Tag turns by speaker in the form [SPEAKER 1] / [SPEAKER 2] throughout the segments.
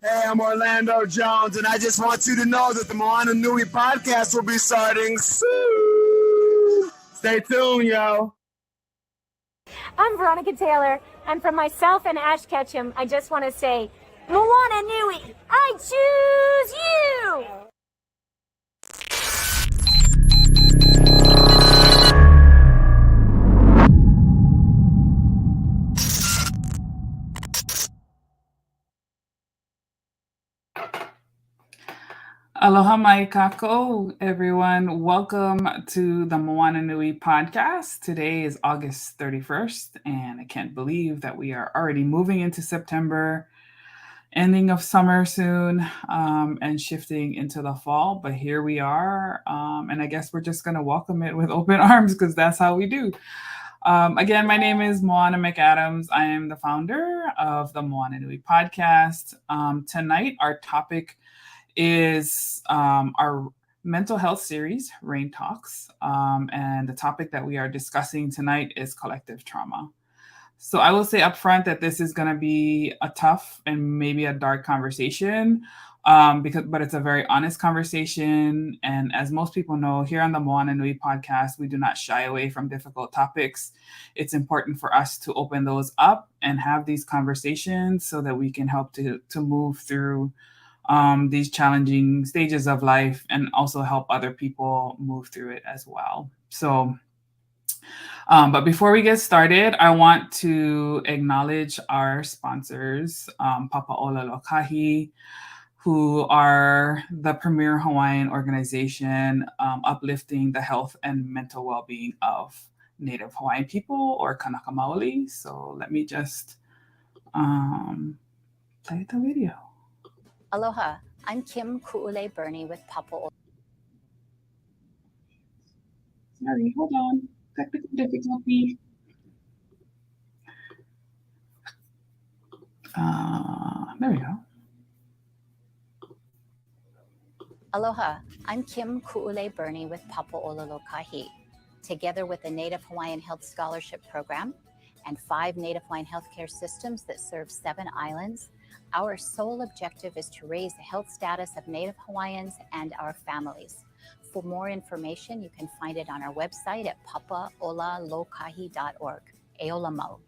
[SPEAKER 1] Hey, I'm Orlando Jones, and I just want you to know that the Moana Nui podcast will be starting soon. Stay tuned, yo.
[SPEAKER 2] I'm Veronica Taylor, and from myself and Ash Ketchum, I just want to say, Moana Nui, I choose you!
[SPEAKER 3] Aloha mai kako, everyone. Welcome to the Moana Nui podcast. Today is August 31st, and I can't believe that we are already moving into September, ending of summer soon, and shifting into the fall. But here we are, and I guess we're just going to welcome it with open arms because that's how we do. Again, my name is Moana McAdams. I am the founder of the Moana Nui podcast. Tonight, our topic is our mental health series, Rain Talks. And the topic that we are discussing tonight is collective trauma. So I will say up front that this is going to be a tough and maybe a dark conversation, but it's a very honest conversation. And as most people know, here on the Moana Nui podcast, we do not shy away from difficult topics. It's important for us to open those up and have these conversations so that we can help to move through these challenging stages of life and also help other people move through it as well. So, but before we get started, I want to acknowledge our sponsors, Papa'ola Lokahi, who are the premier Hawaiian organization uplifting the health and mental well-being of Native Hawaiian people, or Kanaka Maoli. So let me just play the video.
[SPEAKER 4] Aloha, I'm Kim Ku'ule Burney with Papa'ola.
[SPEAKER 3] Sorry, hold on. Technical difficulty. There we go.
[SPEAKER 4] Aloha, I'm Kim Ku'ule Burney with Papa'ola Lokahi. Together with the Native Hawaiian Health Scholarship Program and 5 Native Hawaiian healthcare systems that serve 7 islands, our sole objective is to raise the health status of Native Hawaiians and our families. For more information, you can find it on our website at papa'olalokahi.org. Eola mau.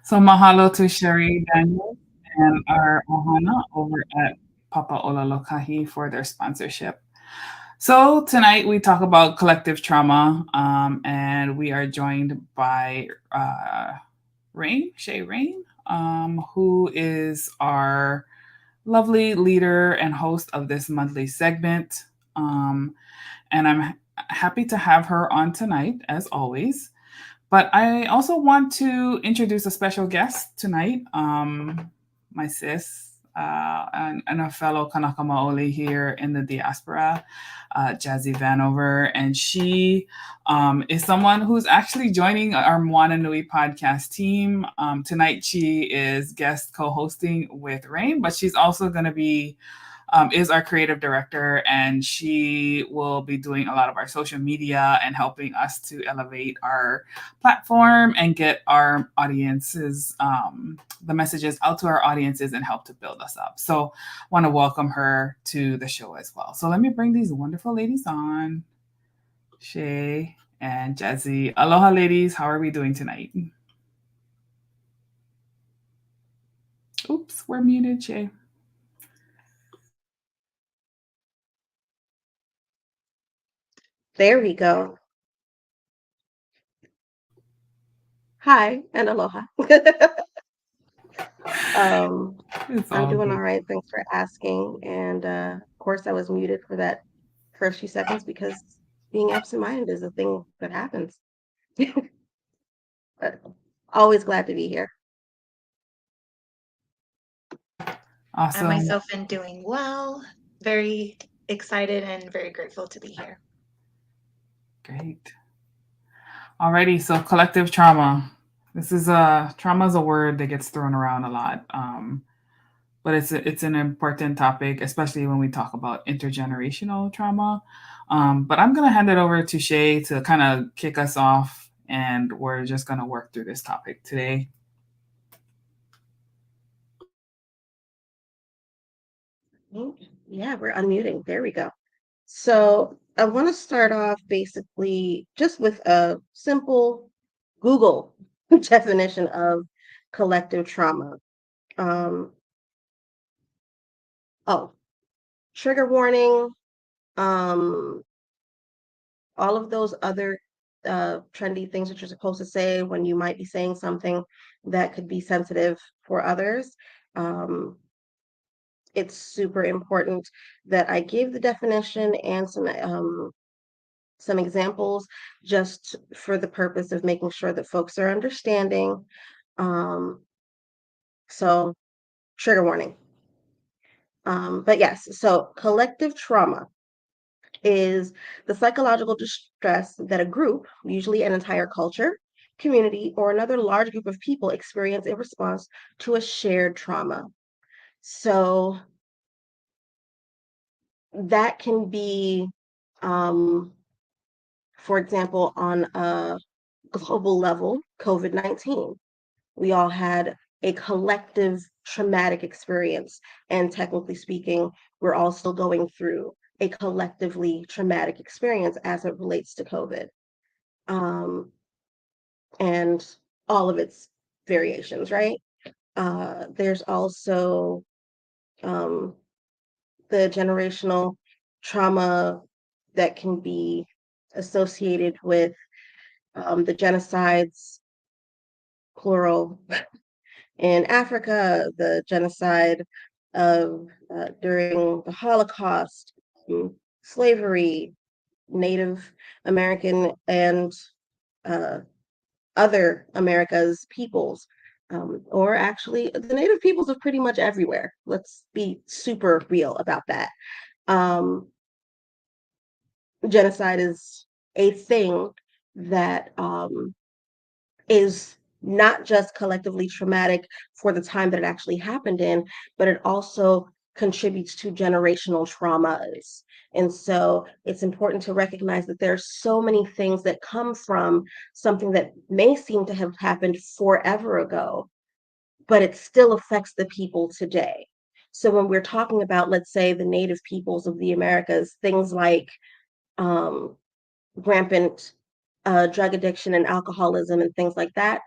[SPEAKER 3] So mahalo to Sherry Daniels and our ohana over at Papa'ola Lokahi for their sponsorship. So tonight we talk about collective trauma, and we are joined by Shay Rain, who is our lovely leader and host of this monthly segment. And I'm happy to have her on tonight, as always. But I also want to introduce a special guest tonight, my sis, and a fellow Kanaka Maoli here in the diaspora, Jazzy Vanover. And she is someone who's actually joining our Moana Nui podcast team. Tonight she is guest co-hosting with Rain, but she's also going to be is our creative director, and she will be doing a lot of our social media and helping us to elevate our platform and get our audiences, the messages out to our audiences and help to build us up. So I want to welcome her to the show as well. So let me bring these wonderful ladies on, Shay and Jazzy. Aloha, ladies. How are we doing tonight? Oops, we're muted, Shay.
[SPEAKER 5] There we go. Hi and aloha. I'm doing all right. Thanks for asking. And of course, I was muted for that first few seconds because being absent-minded is a thing that happens. But always glad to be here.
[SPEAKER 3] Awesome.
[SPEAKER 6] I myself am doing well. Very excited and very grateful to be here.
[SPEAKER 3] Great. Alrighty, so collective trauma. This is trauma is a word that gets thrown around a lot. but it's an important topic, especially when we talk about intergenerational trauma. But I'm gonna hand it over to Shay to kind of kick us off, and we're just gonna work through this topic today.
[SPEAKER 5] Yeah, we're unmuting. There we go. So I want to start off basically just with a simple Google definition of collective trauma. Um, oh, trigger warning, um, all of those other trendy things that you're supposed to say when you might be saying something that could be sensitive for others. Um, it's super important that I give the definition and some examples just for the purpose of making sure that folks are understanding. So trigger warning. But yes, so collective trauma is the psychological distress that a group, usually an entire culture, community, or another large group of people experience in response to a shared trauma. So that can be, for example, on a global level, COVID-19. We all had a collective traumatic experience. And technically speaking, we're all still going through a collectively traumatic experience as it relates to COVID. And all of its variations, right? There's also the generational trauma that can be associated with the genocides, plural, in Africa, the genocide of during the Holocaust, slavery, Native American and other America's peoples, or actually the Native peoples of pretty much everywhere. Let's be super real about that. Genocide is a thing that is not just collectively traumatic for the time that it actually happened in, but it also contributes to generational traumas. And so it's important to recognize that there's so many things that come from something that may seem to have happened forever ago, but it still affects the people today. So when we're talking about, let's say, the native peoples of the Americas, things like rampant drug addiction and alcoholism and things like that,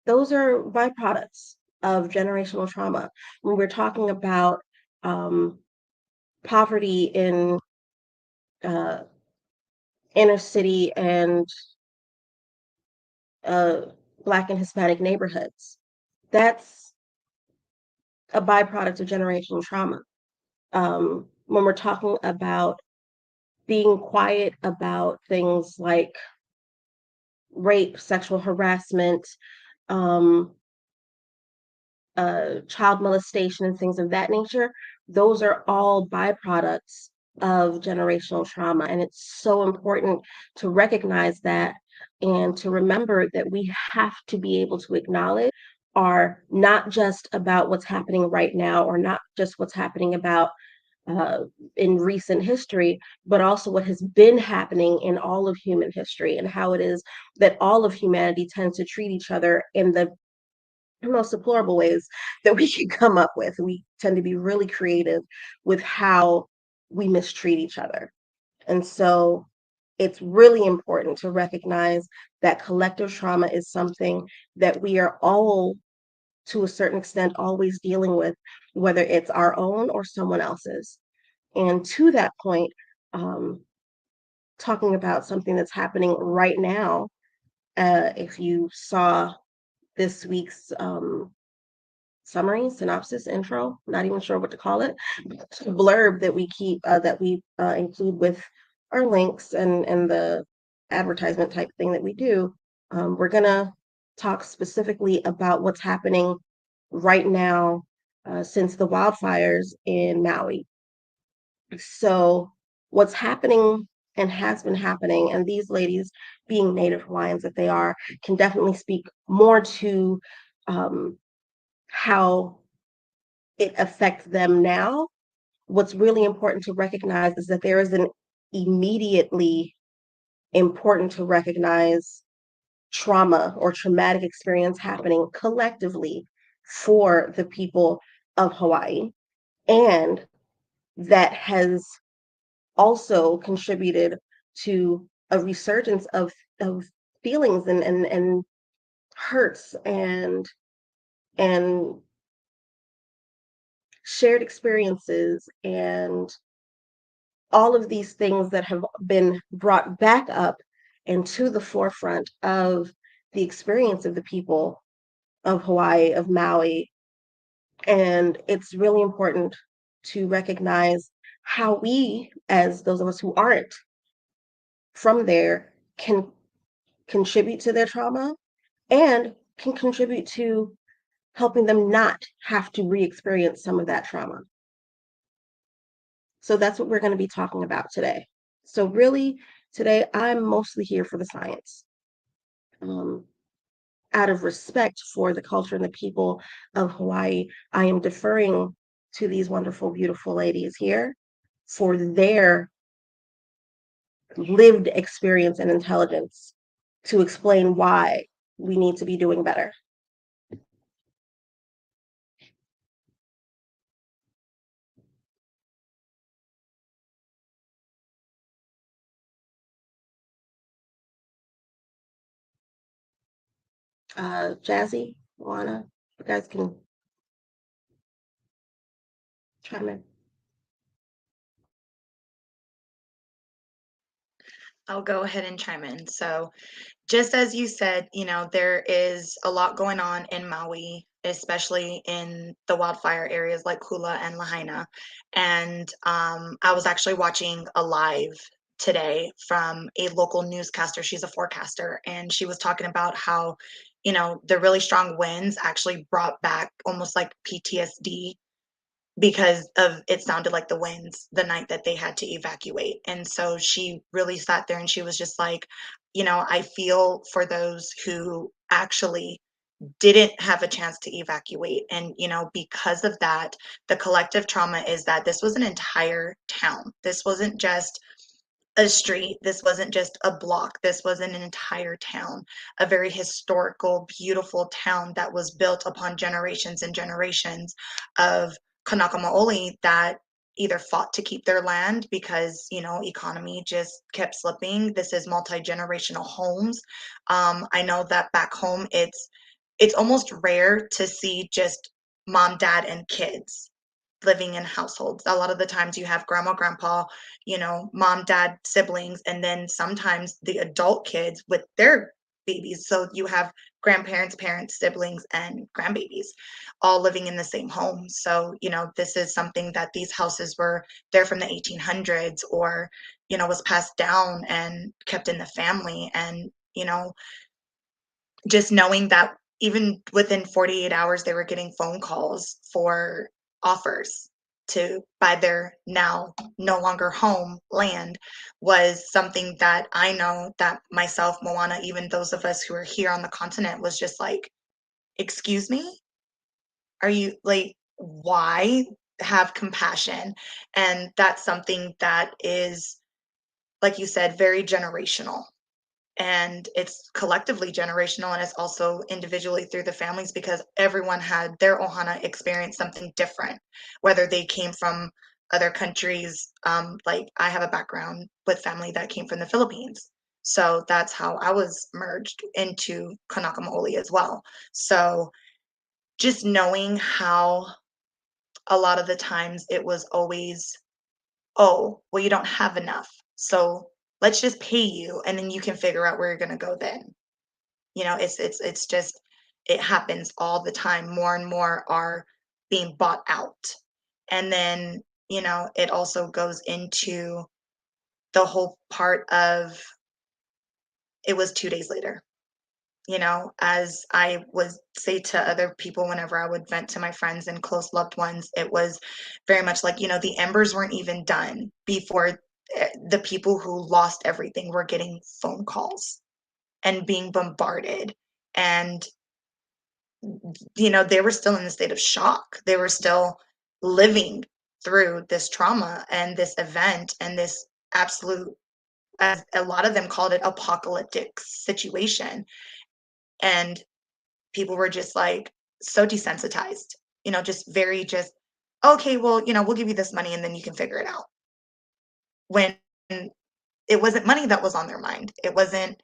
[SPEAKER 5] those are byproducts of generational trauma. When we're talking about poverty in inner city and Black and Hispanic neighborhoods, that's a byproduct of generational trauma. When we're talking about being quiet about things like rape, sexual harassment, child molestation, and things of that nature, those are all byproducts of generational trauma. And it's so important to recognize that and to remember that we have to be able to acknowledge are not just about what's happening right now or not just what's happening about in recent history, but also what has been happening in all of human history and how it is that all of humanity tends to treat each other in the most deplorable ways that we can come up with. We tend to be really creative with how we mistreat each other. And so it's really important to recognize that collective trauma is something that we are all, to a certain extent, always dealing with, whether it's our own or someone else's. And to that point, talking about something that's happening right now, if you saw this week's summary, synopsis, intro, not even sure what to call it, blurb that we keep, that we include with our links and the advertisement type thing that we do, we're gonna talk specifically about what's happening right now since the wildfires in Maui. So what's happening and has been happening, and these ladies, being Native Hawaiians that they are, can definitely speak more to how it affects them now. What's really important to recognize is that there is an immediately important to recognize trauma or traumatic experience happening collectively for the people of Hawaii. And that has also contributed to a resurgence of feelings and hurts and shared experiences and all of these things that have been brought back up and to the forefront of the experience of the people of Hawaii, of Maui. And it's really important to recognize how we, as those of us who aren't from there, can contribute to their trauma and can contribute to helping them not have to re-experience some of that trauma. So that's what we're going to be talking about today. So really, today I'm mostly here for the science. Out of respect for the culture and the people of Hawaii, I am deferring to these wonderful, beautiful ladies here for their lived experience and intelligence to explain why we need to be doing better. Jazzy, Moana, you guys can chime in.
[SPEAKER 6] I'll go ahead and chime in. So, just as you said, there is a lot going on in Maui, especially in the wildfire areas like Hula and Lahaina. And I was actually watching a live today from a local newscaster. She's a forecaster, and she was talking about how, the really strong winds actually brought back almost like PTSD because of it sounded like the winds the night that they had to evacuate. And so she really sat there and she was just like, I feel for those who actually didn't have a chance to evacuate. And, because of that, the collective trauma is that this was an entire town. This wasn't just a street. This wasn't just a block. This was an entire town, a very historical, beautiful town that was built upon generations and generations of Kanaka Maoli that either fought to keep their land because economy just kept slipping. This is multi-generational homes. I know that back home it's almost rare to see just mom, dad, and kids living in households. A lot of the times you have grandma, grandpa, mom, dad, siblings, and then sometimes the adult kids with their babies. So you have grandparents, parents, siblings, and grandbabies all living in the same home. So, this is something that these houses were there from the 1800s or, was passed down and kept in the family. And, just knowing that even within 48 hours, they were getting phone calls for offers to buy their now no longer home land was something that I know that myself, Moana, even those of us who are here on the continent was just like, excuse me? Are you like, why have compassion? And that's something that is, like you said, very generational, and it's collectively generational, and it's also individually through the families because everyone had their ohana experience something different, whether they came from other countries. Like I have a background with family that came from the Philippines, so that's how I was merged into Kanaka Maoli as well. So just knowing how a lot of the times it was always, oh, well, you don't have enough, so let's just pay you and then you can figure out where you're going to go then. It's just, it happens all the time. More and more are being bought out. And then, it also goes into the whole part of it was 2 days later. As I would say to other people whenever I would vent to my friends and close loved ones, it was very much like, the embers weren't even done before the people who lost everything were getting phone calls and being bombarded. And, they were still in a state of shock. They were still living through this trauma and this event and this absolute, as a lot of them called it, apocalyptic situation. And people were just like so desensitized, just very just, okay, well, we'll give you this money and then you can figure it out. When it wasn't money that was on their mind. It wasn't,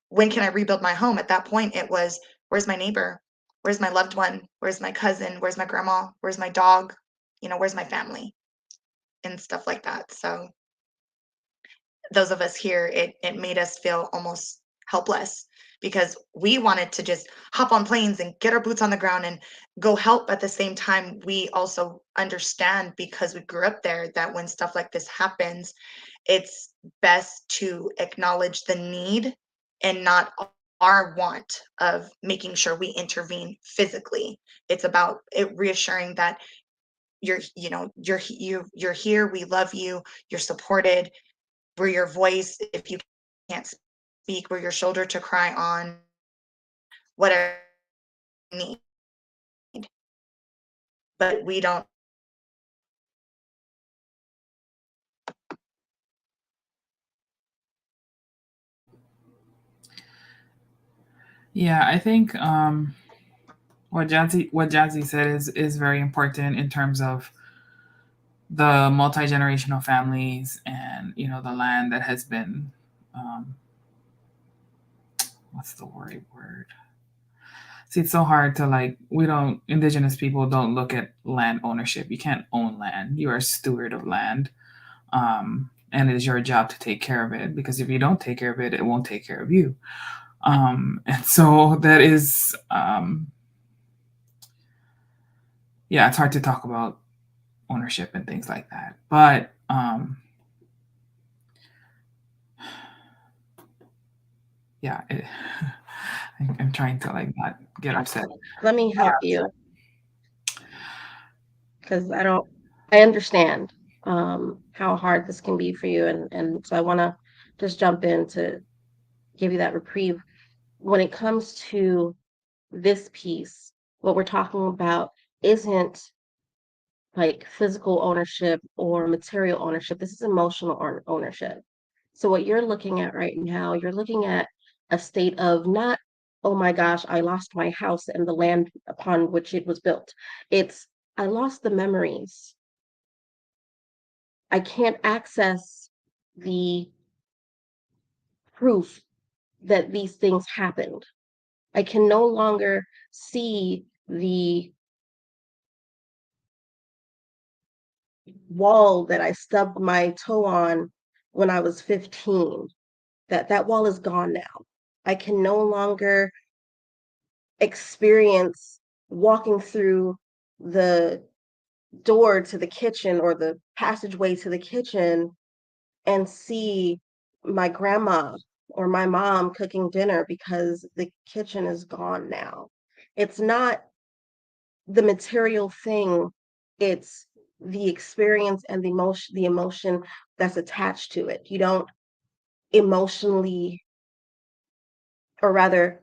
[SPEAKER 6] when can I rebuild my home? At that point, it was, where's my neighbor? Where's my loved one? Where's my cousin? Where's my grandma? Where's my dog? Where's my family? And stuff like that. So those of us here, it made us feel almost helpless because we wanted to just hop on planes and get our boots on the ground and go help. At the same time, we also understand, because we grew up there, that when stuff like this happens, it's best to acknowledge the need and not our want of making sure we intervene physically. It's about it reassuring that you're here, we love you, you're supported, we're your voice. If you can't speak, we're your shoulder to cry on, whatever you need. But we don't.
[SPEAKER 3] Yeah, I think what Jazzy said is very important in terms of the multi-generational families and the land that has been um, what's the right word? See, it's so hard to indigenous people don't look at land ownership. You can't own land. You are a steward of land. And it is your job to take care of it, because if you don't take care of it, it won't take care of you. And so that is, yeah, it's hard to talk about ownership and things like that. But yeah, I'm trying to not get upset.
[SPEAKER 5] Let me help you, because I understand how hard this can be for you, and so I want to just jump in to give you that reprieve. When it comes to this piece, what we're talking about isn't like physical ownership or material ownership. This is emotional ownership. So what you're looking at right now, you're looking at a state of not, oh my gosh, I lost my house and the land upon which it was built. It's, I lost the memories. I can't access the proof that these things happened. I can no longer see the wall that I stubbed my toe on when I was 15. That wall is gone now. I can no longer experience walking through the door to the kitchen or the passageway to the kitchen and see my grandma or my mom cooking dinner, because the kitchen is gone now. It's not the material thing, it's the experience and the emotion that's attached to it. You don't emotionally, or rather,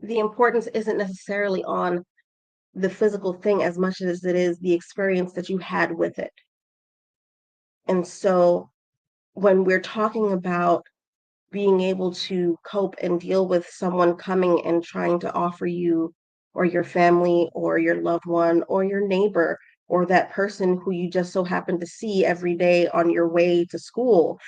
[SPEAKER 5] the importance isn't necessarily on the physical thing as much as it is the experience that you had with it. And so when we're talking about being able to cope and deal with someone coming and trying to offer you, or your family or your loved one or your neighbor or that person who you just so happen to see every day on your way to school,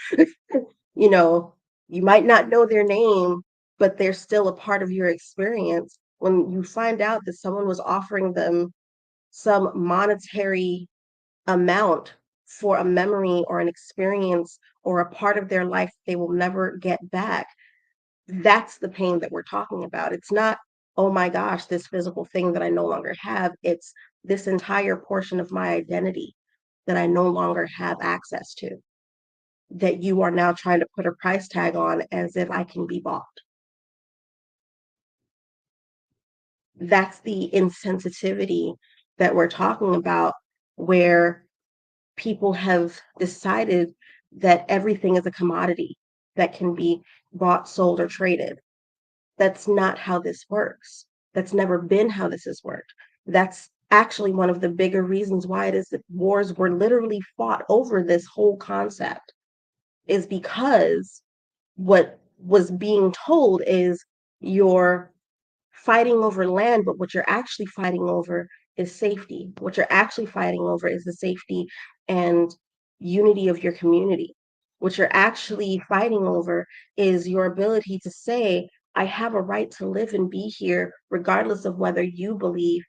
[SPEAKER 5] you know, you might not know their name, but they're still a part of your experience. When you find out that someone was offering them some monetary amount for a memory or an experience or a part of their life they will never get back, that's the pain that we're talking about. It's not, oh my gosh, this physical thing that I no longer have. It's this entire portion of my identity that I no longer have access to, that you are now trying to put a price tag on as if I can be bought. That's the insensitivity that we're talking about, where people have decided that everything is a commodity that can be bought, sold, or traded. That's not how this works. That's never been how this has worked. That's actually one of the bigger reasons why it is that wars were literally fought over this whole concept, is because what was being told is you're fighting over land, but what you're actually fighting over is safety. What you're actually fighting over is the safety and unity of your community. What you're actually fighting over is your ability to say, I have a right to live and be here, regardless of whether you believe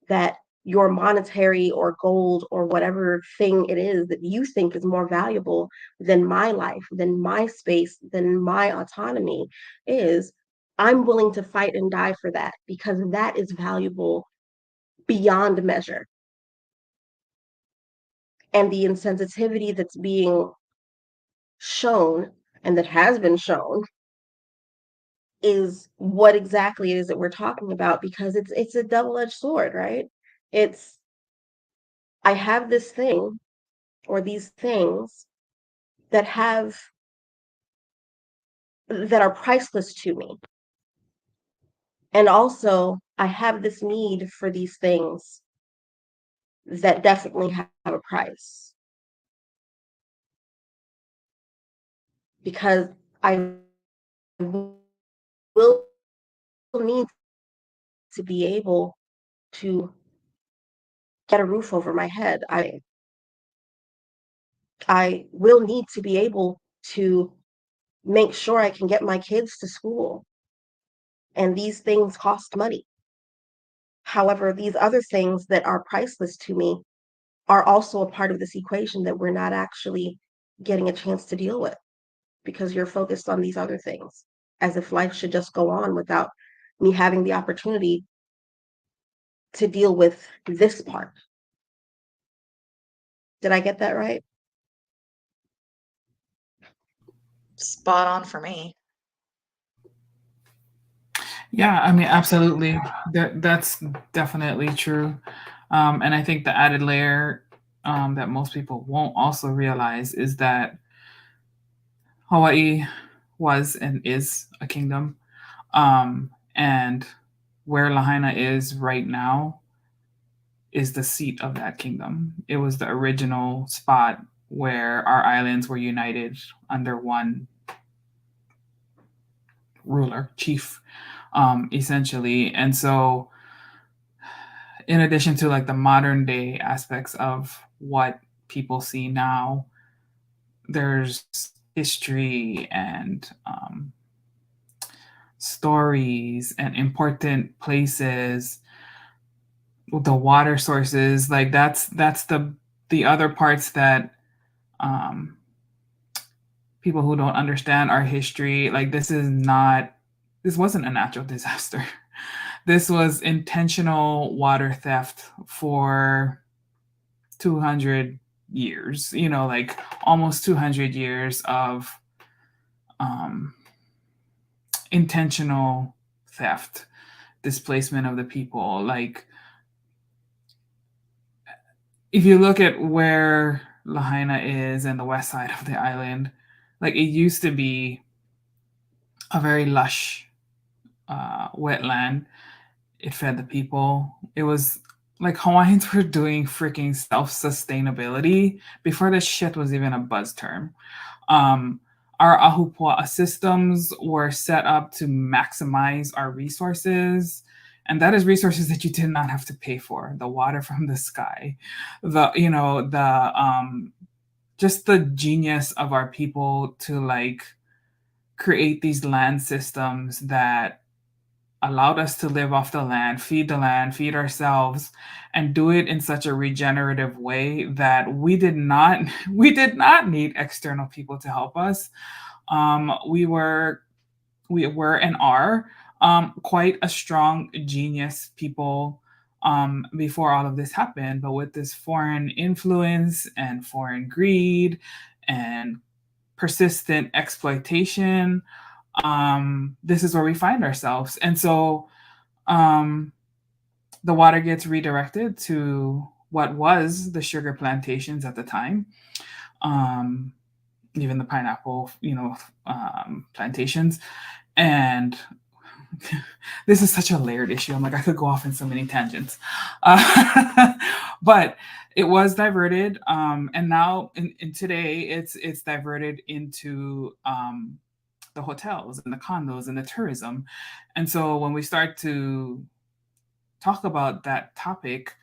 [SPEAKER 5] that your monetary or gold or whatever thing it is that you think is more valuable than my life, than my space, than my autonomy is. I'm willing to fight and die for that because that is valuable beyond measure. And the insensitivity that's being shown and that has been shown is what exactly it is that we're talking about, because it's a double-edged sword, right? It's, I have this thing or these things that have that are priceless to me. And also I have this need for these things that definitely have a price, because I will need to be able to get a roof over my head. I will need to be able to make sure I can get my kids to school. And these things cost money. However, these other things that are priceless to me are also a part of this equation that we're not actually getting a chance to deal with, because you're focused on these other things as if life should just go on without me having the opportunity to deal with this part. Did I get that right?
[SPEAKER 6] Spot on for me.
[SPEAKER 3] Yeah, I mean, absolutely. That's definitely true. And I think the added layer that most people won't also realize is that Hawaii was and is a kingdom. And where Lahaina is right now is the seat of that kingdom. It was the original spot where our islands were united under one ruler, chief, essentially. And so, in addition to like the modern day aspects of what people see now, there's history and stories and important places, the water sources. Like that's the other parts that um, people who don't understand our history, like this wasn't a natural disaster. This was intentional water theft for 200 years, like almost 200 years of um, intentional theft, displacement of the people. Like, if you look at where Lahaina is and the west side of the island, like it used to be a very lush wetland. It fed the people. It was like Hawaiians were doing freaking self-sustainability before this shit was even a buzz term. Um, our ahupua'a systems were set up to maximize our resources. And that is resources that you did not have to pay for. The water from the sky, just the genius of our people to like create these land systems that allowed us to live off the land, feed ourselves, and do it in such a regenerative way that we did not need external people to help us. We were and are quite a strong genius people before all of this happened. But with this foreign influence and foreign greed and persistent exploitation, this is where we find ourselves. And so um, the water gets redirected to what was the sugar plantations at the time, um, even the pineapple, plantations. And this is such a layered issue. I'm like, I could go off in so many tangents. But it was diverted. And now in today it's diverted into the hotels and the condos and the tourism. And so when we start to talk about that topic,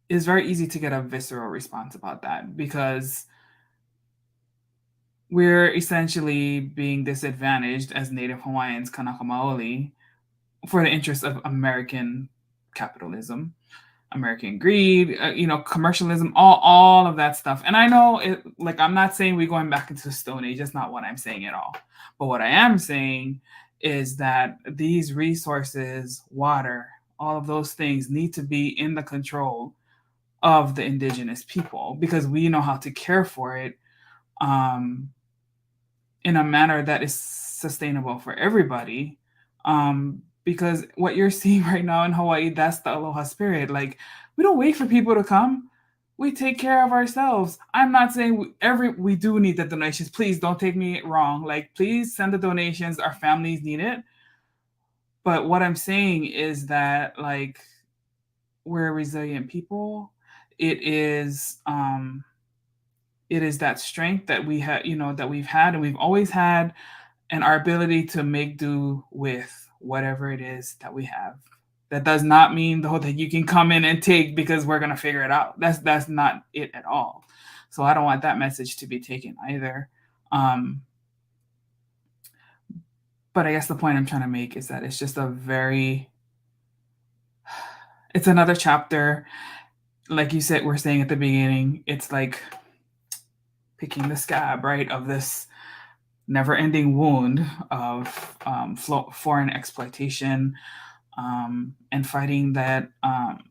[SPEAKER 3] it's very easy to get a visceral response about that because we're essentially being disadvantaged as Native Hawaiians, Kanaka Maoli, for the interest of American capitalism, American greed, commercialism, all of that stuff. And I know it, like, I'm not saying we're going back into the Stone Age. That's not what I'm saying at all. But what I am saying is that these resources, water, all of those things need to be in the control of the indigenous people because we know how to care for it in a manner that is sustainable for everybody. Because what you're seeing right now in Hawaii, that's the aloha spirit. Like, we don't wait for people to come. We take care of ourselves. I'm not saying we do need the donations. Please don't take me wrong. Like, please send the donations. Our families need it. But what I'm saying is that, like, we're a resilient people. It is that strength that we have, that we've had and we've always had, and our ability to make do with whatever it is that we have. That does not mean though that you can come in and take because we're gonna figure it out. That's not it at all. So I don't want that message to be taken either. But I guess the point I'm trying to make is that it's just it's another chapter. Like you said, we're saying at the beginning, it's like picking the scab, right, of this never-ending wound of foreign exploitation, and fighting that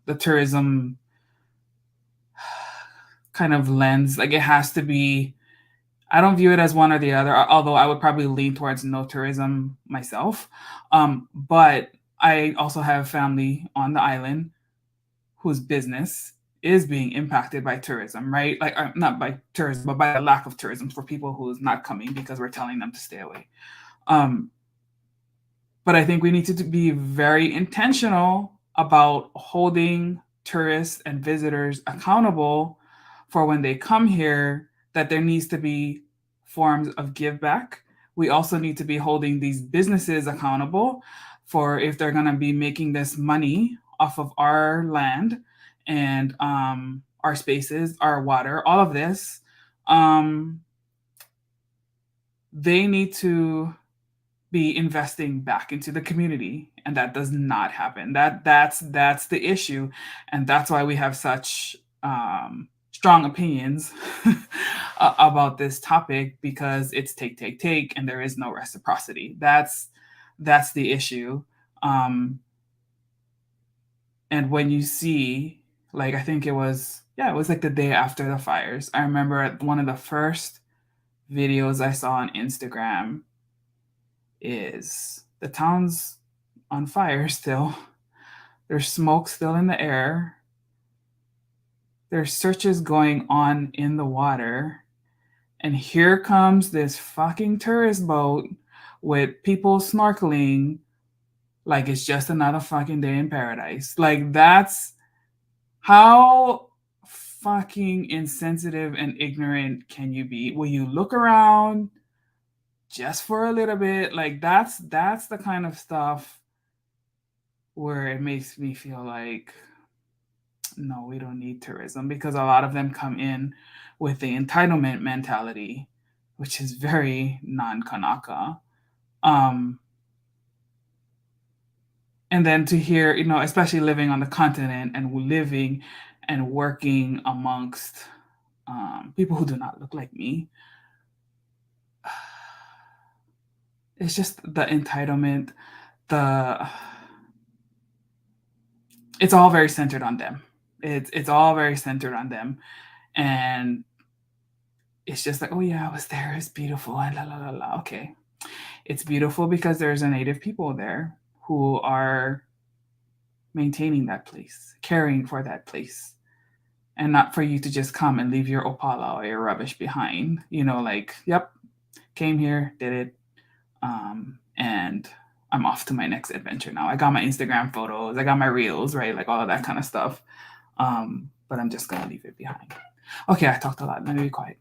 [SPEAKER 3] the tourism kind of lens. Like, it has to be. I don't view it as one or the other, although I would probably lean towards no tourism myself. But I also have family on the island whose business is being impacted by tourism, right? Like, not by tourism, but by the lack of tourism for people who's not coming because we're telling them to stay away. But I think we need to be very intentional about holding tourists and visitors accountable for when they come here, that there needs to be forms of give back. We also need to be holding these businesses accountable for if they're going to be making this money off of our land and our spaces, our water, all of this. They need to be investing back into the community, and that does not happen. That's the issue, and that's why we have such strong opinions about this topic, because it's take, and there is no reciprocity. That's the issue. And when you see, like, I think it was like the day after the fires. I remember one of the first videos I saw on Instagram is the town's on fire still. There's smoke still in the air. There's searches going on in the water. And here comes this fucking tourist boat with people snorkeling like it's just another fucking day in paradise. Like, that's how fucking insensitive and ignorant can you be? Will you look around just for a little bit? Like, that's the kind of stuff where it makes me feel like, no, we don't need tourism, because a lot of them come in with the entitlement mentality, which is very non-Kanaka. And then to hear, especially living on the continent and living and working amongst people who do not look like me, it's just the entitlement, it's all very centered on them. It's all very centered on them. And it's just like, oh yeah, I was there, it's beautiful, and la la la la. Okay. It's beautiful because there's a native people there who are maintaining that place, caring for that place, and not for you to just come and leave your opala or your rubbish behind. Like, yep, came here, did it. and I'm off to my next adventure now. I got my Instagram photos, I got my reels, right? Like all of that kind of stuff. But I'm just gonna leave it behind. Okay, I talked a lot. Let me be quiet.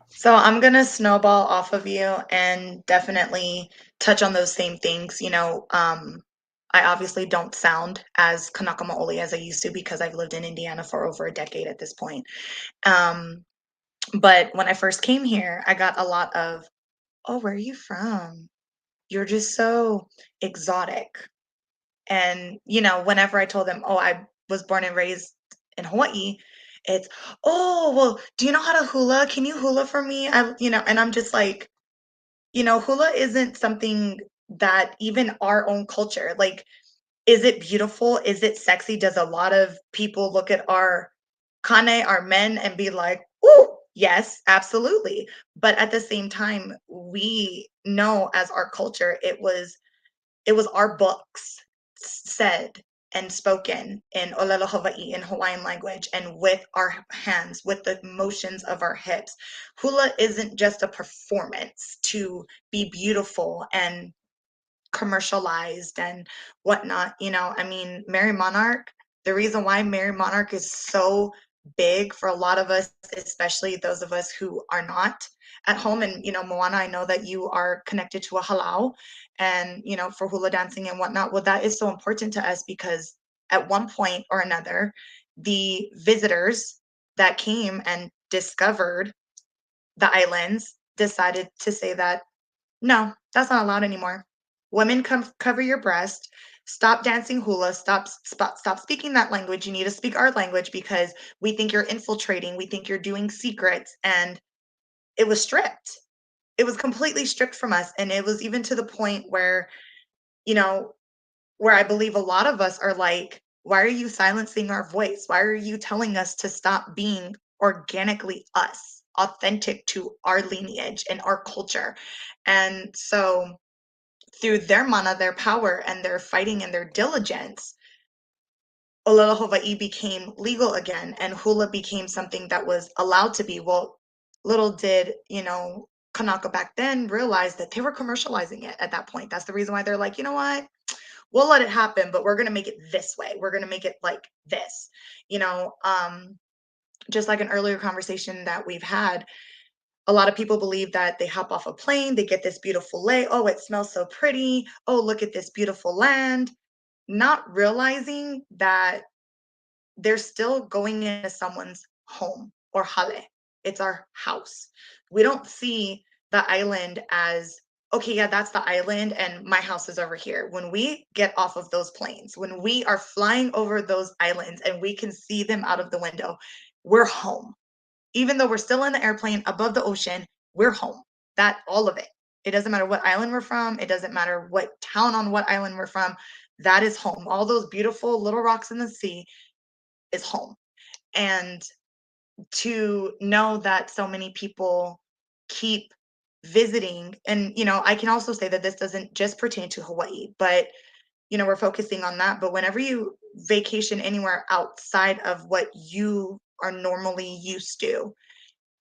[SPEAKER 6] So I'm gonna snowball off of you and definitely touch on those same things. I obviously don't sound as Kanaka Maoli as I used to because I've lived in Indiana for over a decade at this point. But when I first came here, I got a lot of, "Oh, where are you from? You're just so exotic." And, whenever I told them, "Oh, I was born and raised in Hawaii," it's, "Oh, well, do you know how to hula? Can you hula for me?" And I'm just like, hula isn't something that even our own culture, like, is it beautiful? Is it sexy? Does a lot of people look at our kane, our men, and be like, "Ooh, yes, absolutely." But at the same time, we know as our culture, it was our books said and spoken in Olelo Hawaii in Hawaiian language and with our hands, with the motions of our hips. Hula isn't just a performance to be beautiful and commercialized and whatnot. I mean, Mary Monarch, the reason why Mary Monarch is so big for a lot of us, especially those of us who are not at home. And, Moana, I know that you are connected to a halau and, for hula dancing and whatnot. Well, that is so important to us because at one point or another, the visitors that came and discovered the islands decided to say that no, that's not allowed anymore. Women, cover your breast. Stop dancing hula. Stop speaking that language. You need to speak our language because we think you're infiltrating. We think you're doing secrets. And it was stripped. It was completely stripped from us. And it was even to the point you know, where I believe a lot of us are like, why are you silencing our voice? Why are you telling us to stop being organically us, authentic to our lineage and our culture? And so through their mana, their power, and their fighting and their diligence, Olelo Hawaii became legal again, and hula became something that was allowed to be. Well, little did Kanaka back then realize that they were commercializing it at that point. That's the reason why they're like, you know what? We'll let it happen, but we're gonna make it this way. We're gonna make it like this. You know, um, just like an earlier conversation that we've had, a lot of people believe that they hop off a plane, they get this beautiful lay. Oh, it smells so pretty. Oh, look at this beautiful land. Not realizing that they're still going into someone's home or hale. It's our house. We don't see the island as, okay, yeah, that's the island and my house is over here. When we get off of those planes, when we are flying over those islands and we can see them out of the window, we're home. Even though we're still in the airplane above the ocean, we're home. That all of it. It doesn't matter what island we're from. It doesn't matter what town on what island we're from. That is home. All those beautiful little rocks in the sea is home. And to know that so many people keep visiting, and I can also say that this doesn't just pertain to Hawaii, but we're focusing on that. But whenever you vacation anywhere outside of what you are normally used to,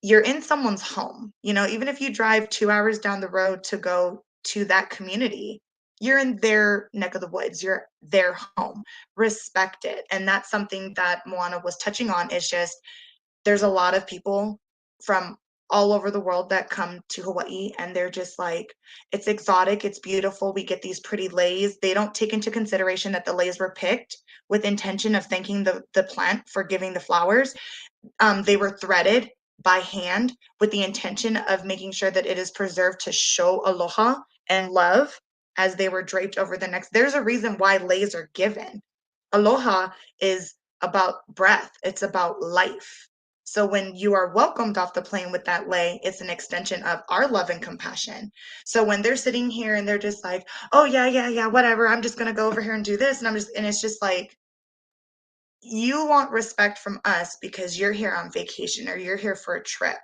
[SPEAKER 6] you're in someone's home. Even if you drive 2 hours down the road to go to that community, you're in their neck of the woods, you're their home. Respect it. And that's something that Moana was touching on, is just there's a lot of people from all over the world that come to Hawaii and they're just like, it's exotic, it's beautiful, we get these pretty leis. They don't take into consideration that the leis were picked with intention of thanking the plant for giving the flowers. They were threaded by hand with the intention of making sure that it is preserved to show aloha and love as they were draped over the necks. There's a reason why leis are given. Aloha is about breath, it's about life. So when you are welcomed off the plane with that lei, it's an extension of our love and compassion. So when they're sitting here and they're just like, oh yeah, yeah, yeah, whatever, I'm just gonna go over here and do this, and it's just like, you want respect from us because you're here on vacation or you're here for a trip,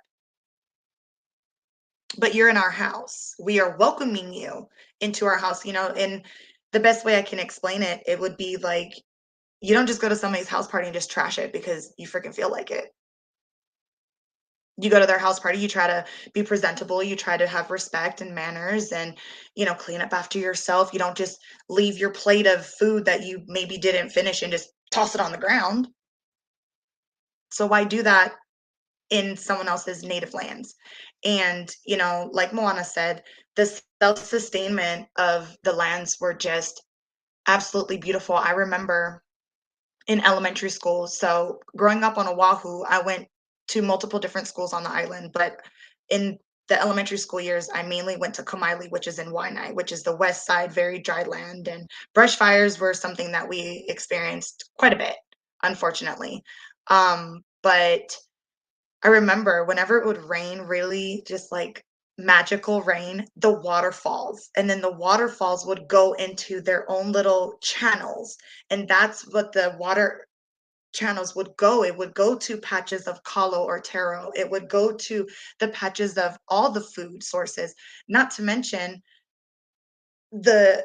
[SPEAKER 6] but you're in our house. We are welcoming you into our house, and the best way I can explain it, it would be like, you don't just go to somebody's house party and just trash it because you freaking feel like it. You go to their house party, you try to be presentable, you try to have respect and manners and, clean up after yourself. You don't just leave your plate of food that you maybe didn't finish and just toss it on the ground. So why do that in someone else's native lands? And, like Moana said, the self-sustainment of the lands were just absolutely beautiful. I remember in elementary school. So growing up on Oahu, I went to multiple different schools on the island, but in the elementary school years, I mainly went to Kamaili, which is in Waianae, which is the west side, very dry land. And brush fires were something that we experienced quite a bit, unfortunately. But I remember whenever it would rain, really just like magical rain, the waterfalls, and then the waterfalls would go into their own little channels. And that's what the water channels would go. It would go to patches of kalo or taro. It would go to the patches of all the food sources. Not to mention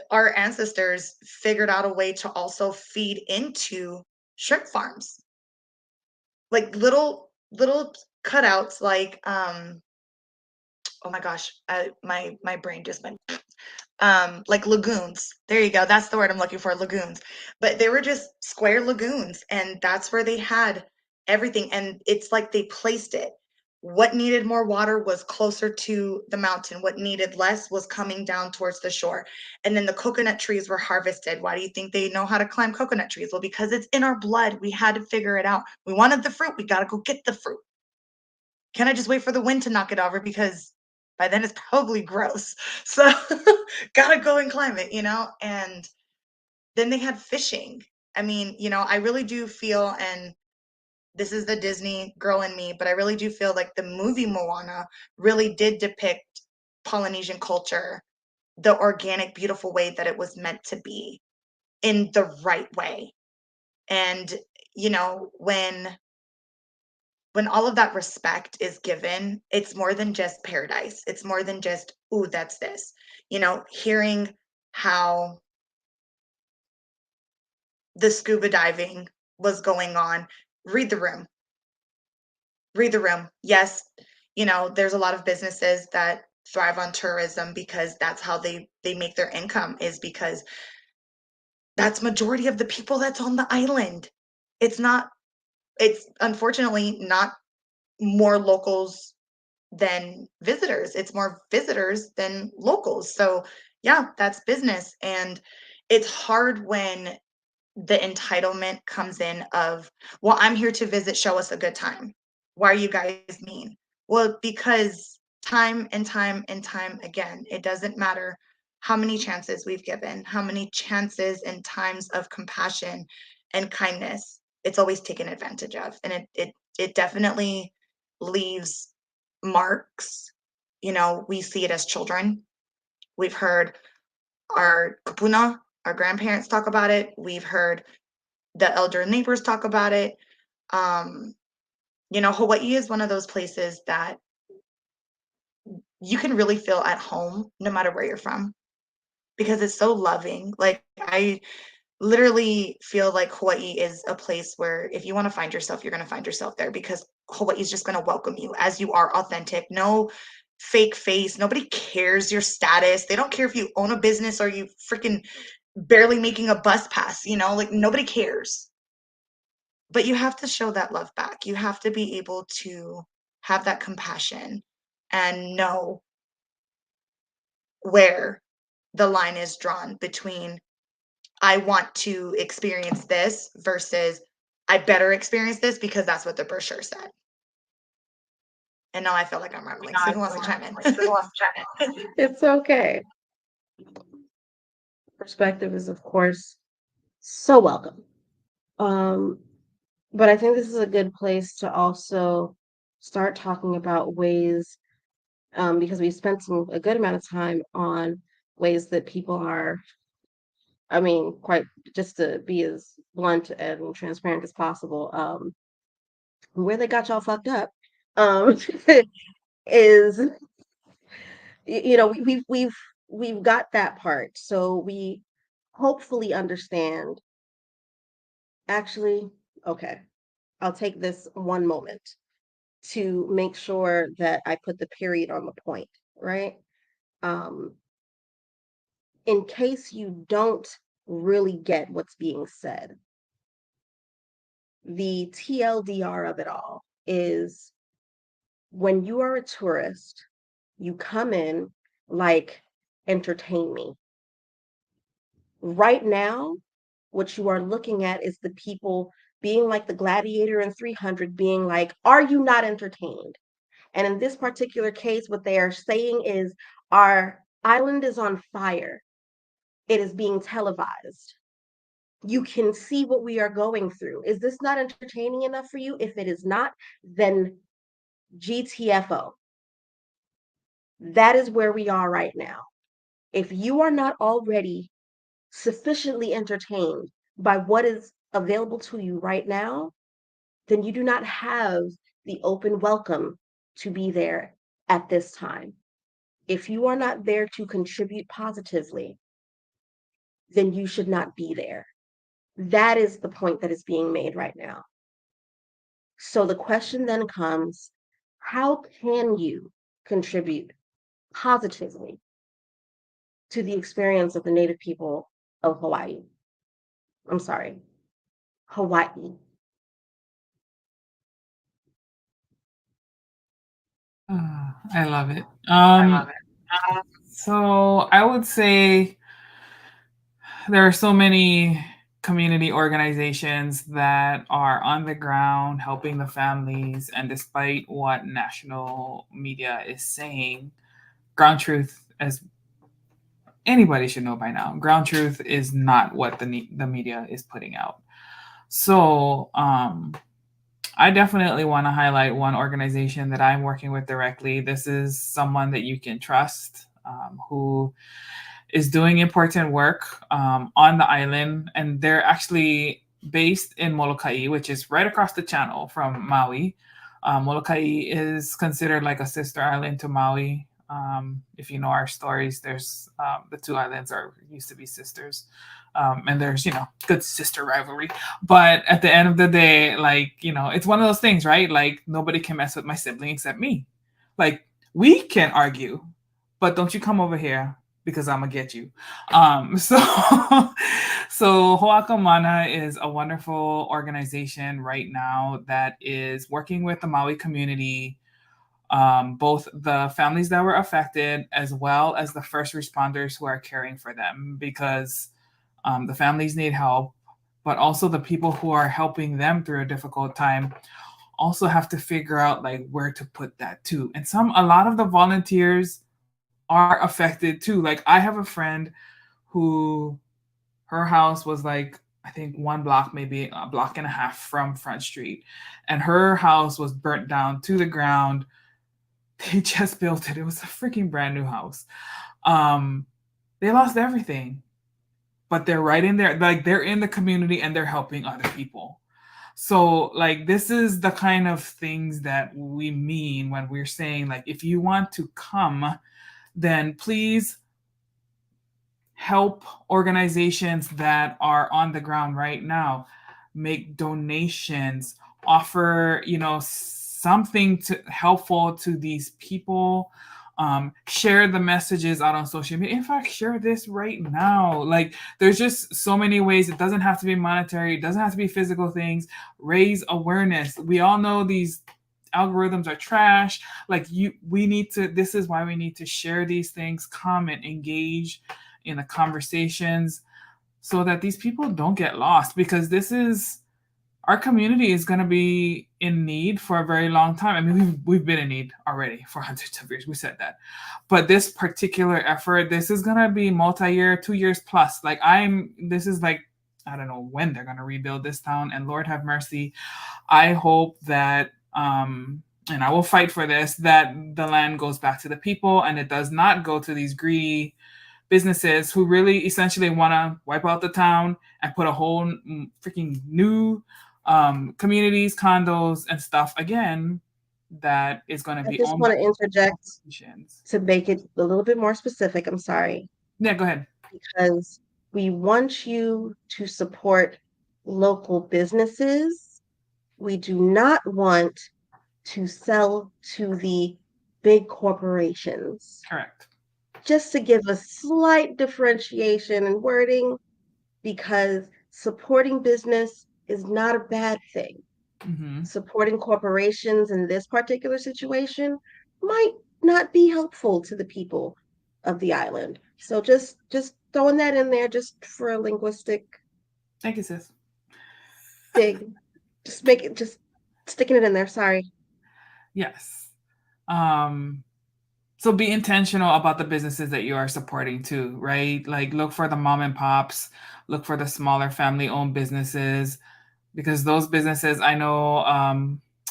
[SPEAKER 6] our ancestors figured out a way to also feed into shrimp farms. Like little cutouts like oh my gosh, my brain just went like lagoons. There you go. That's the word I'm looking for, lagoons. But they were just square lagoons, and that's where they had everything. And it's like they placed it. What needed more water was closer to the mountain. What needed less was coming down towards the shore. And then the coconut trees were harvested. Why do you think they know how to climb coconut trees? Well, because it's in our blood. We had to figure it out. We wanted the fruit. We got to go get the fruit. Can I just wait for the wind to knock it over? Because by then it's probably gross. So gotta go and climb it, And then they had fishing. I mean, I really do feel, and this is the Disney girl in me, but I really do feel like the movie Moana really did depict Polynesian culture the organic, beautiful way that it was meant to be, in the right way. And, when all of that respect is given, it's more than just paradise. It's more than just, ooh, that's this. Hearing how the scuba diving was going on, read the room. Read the room. Yes, there's a lot of businesses that thrive on tourism because that's how they make their income, is because that's majority of the people that's on the island. It's unfortunately not more locals than visitors. It's more visitors than locals. So, yeah, that's business. And it's hard when the entitlement comes in of, well, I'm here to visit, show us a good time. Why are you guys mean? Well, because time and time and time again, it doesn't matter how many chances we've given, how many chances and times of compassion and kindness, it's always taken advantage of. And it definitely leaves marks. We see it as children. We've heard our kupuna, our grandparents talk about it. We've heard the elder neighbors talk about it. Hawaii is one of those places that you can really feel at home no matter where you're from, because it's so loving. Like, I literally feel like Hawaii is a place where if you want to find yourself, you're going to find yourself there, because Hawaii is just going to welcome you as you are, authentic. No fake face. Nobody cares your status. They don't care if you own a business or you freaking barely making a bus pass, like nobody cares. But you have to show that love back. You have to be able to have that compassion and know where the line is drawn between, I want to experience this versus I better experience this because that's what the brochure said. And now I feel like I'm rambling. So who wants to chime in?
[SPEAKER 5] It's okay. Perspective is, of course, so welcome. But I think this is a good place to also start talking about ways, because we spent a good amount of time on ways that people are, I mean, quite, just to be as blunt and transparent as possible, where they got y'all fucked up, um, is, we've got that part, so we hopefully understand. Actually, okay, I'll take this one moment. to make sure that I put the period on the point, right? In case you don't really get what's being said, the TLDR of it all is when you are a tourist, you come in like, entertain me. Right now, what you are looking at is the people being like the gladiator in 300, being like, are you not entertained? And in this particular case, what they are saying is, our island is on fire. It is being televised. You can see what we are going through. Is this not entertaining enough for you? If it is not, then GTFO. That is where we are right now. If you are not already sufficiently entertained by what is available to you right now, then you do not have the open welcome to be there at this time. If you are not there to contribute positively, then you should not be there. That is the point that is being made right now. So the question then comes, how can you contribute positively to the experience of the Native people of Hawaii? I'm sorry, Hawaii.
[SPEAKER 3] I love it. So I would say there are so many community organizations that are on the ground helping the families, and despite what national media is saying, ground truth, as anybody should know by now, ground truth is not what the media is putting out. So I definitely want to highlight one organization that I'm working with directly. This is someone that you can trust, who is doing important work on the island. And they're actually based in Molokai, which is right across the channel from Maui. Molokai is considered like a sister island to Maui. If you know our stories, there's the two islands used to be sisters. And there's, good sister rivalry. But at the end of the day, like, it's one of those things, right? Like, nobody can mess with my sibling except me. Like, we can argue, but don't you come over here because I'm gonna get you. So Ho'aka Mana is a wonderful organization right now that is working with the Maui community, both the families that were affected as well as the first responders who are caring for them, because the families need help, but also the people who are helping them through a difficult time also have to figure out like where to put that too. And a lot of the volunteers are affected too. Like, I have a friend who, her house was like, I think one block, maybe a block and a half from Front Street, and her house was burnt down to the ground. They just built it. It was a freaking brand new house. They lost everything, but they're right in there. Like, they're in the community and they're helping other people. So like, this is the kind of things that we mean when we're saying, like, if you want to come, then please help organizations that are on the ground right now, make donations, offer, something helpful to these people. Share the messages out on social media. In fact, share this right now. Like, there's just so many ways. It doesn't have to be monetary. It doesn't have to be physical things. Raise awareness. We all know these algorithms are trash. Like, this is why we need to share these things, comment, engage in the conversations, so that these people don't get lost, because our community is going to be in need for a very long time. I mean, we've been in need already for hundreds of years. We said that. But this particular effort, this is going to be multi-year, 2 years plus. Like, this is like, I don't know when they're going to rebuild this town, and Lord have mercy. I hope that, and I will fight for this, that the land goes back to the people and it does not go to these greedy businesses who really essentially want to wipe out the town and put a whole freaking new communities, condos, and stuff again that is going to be.
[SPEAKER 5] I just want to interject to make it a little bit more specific. I'm sorry.
[SPEAKER 3] Yeah, go ahead.
[SPEAKER 5] Because we want you to support local businesses. We do not want to sell to the big corporations.
[SPEAKER 3] Correct.
[SPEAKER 5] Just to give a slight differentiation in wording, because supporting business is not a bad thing.
[SPEAKER 3] Mm-hmm.
[SPEAKER 5] Supporting corporations in this particular situation might not be helpful to the people of the island. So just throwing that in there just for a linguistic
[SPEAKER 3] Thank you, sis.
[SPEAKER 5] dig. Just sticking it in there. Sorry.
[SPEAKER 3] Yes. So be intentional about the businesses that you are supporting too, right? Like look for the mom and pops, look for the smaller family owned businesses, because those businesses, I know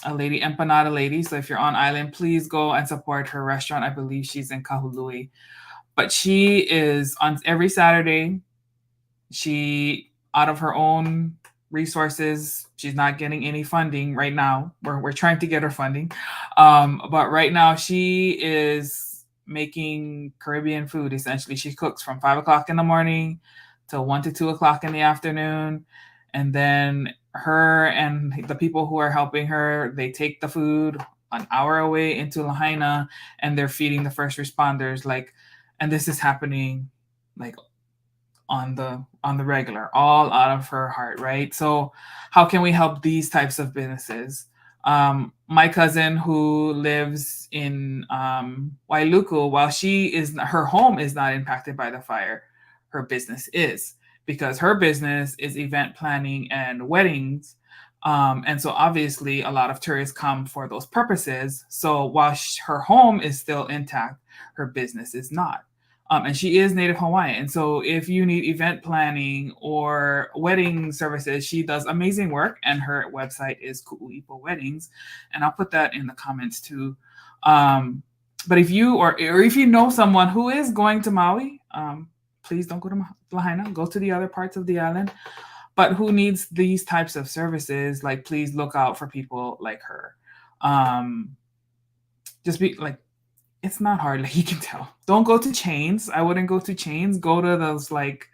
[SPEAKER 3] a lady, Empanada Lady. So if you're on island, please go and support her restaurant. I believe she's in Kahului. But she is on every Saturday. She, out of her own resources, she's not getting any funding right now. We're trying to get her funding. But right now she is making Caribbean food. Essentially, she cooks from 5 o'clock in the morning till 1 to 2 o'clock in the afternoon. And then her and the people who are helping her, they take the food an hour away into Lāhainā, and they're feeding the first responders. Like, and this is happening like on the regular, all out of her heart, right? So how can we help these types of businesses? My cousin who lives in Wailuku, while her home is not impacted by the fire, her business is, because her business is event planning and weddings. And so obviously a lot of tourists come for those purposes. So while her home is still intact, her business is not. And she is Native Hawaiian. So if you need event planning or wedding services, she does amazing work. And her website is Ku'uipo Weddings. And I'll put that in the comments too. But if you or if you know someone who is going to Maui, please don't go to Lāhainā. Go to the other parts of the island. But who needs these types of services? Like, please look out for people like her. Just be like, it's not hard, like you can tell. Don't go to chains. I wouldn't go to chains. Go to those, like,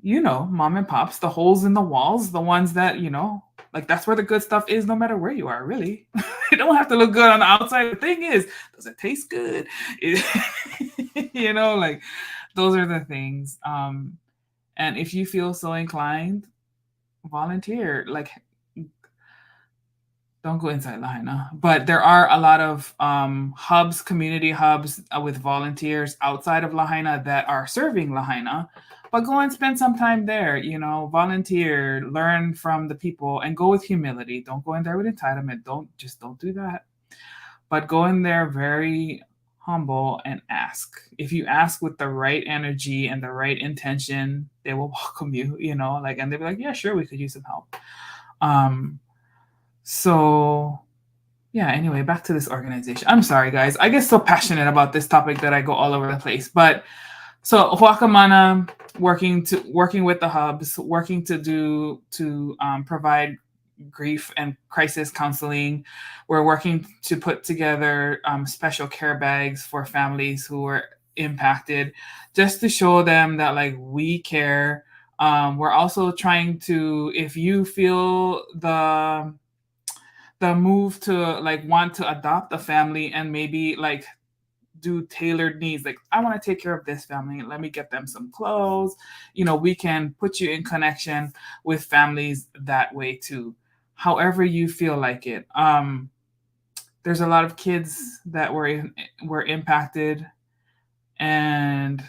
[SPEAKER 3] mom and pops, the holes in the walls, the ones that, like that's where the good stuff is no matter where you are, really. It don't have to look good on the outside. The thing is, does it taste good? Like those are the things. And if you feel so inclined, volunteer. Like, don't go inside Lahaina, but there are a lot of hubs, community hubs with volunteers outside of Lahaina that are serving Lahaina. But go and spend some time there, volunteer, learn from the people, and go with humility. Don't go in there with entitlement. Don't do that. But go in there very humble and ask. If you ask with the right energy and the right intention, they will welcome you, and they'll be like, yeah, sure, we could use some help. So yeah, anyway, back to this organization. I'm sorry, guys. I get so passionate about this topic that I go all over the place. But so Huakamana, working with the hubs, working to provide grief and crisis counseling. We're working to put together special care bags for families who are impacted, just to show them that like we care. We're also trying to, if you feel the move to like want to adopt a family and maybe like do tailored needs, like I want to take care of this family, let me get them some clothes, we can put you in connection with families that way too, however you feel like it. There's a lot of kids that were impacted, and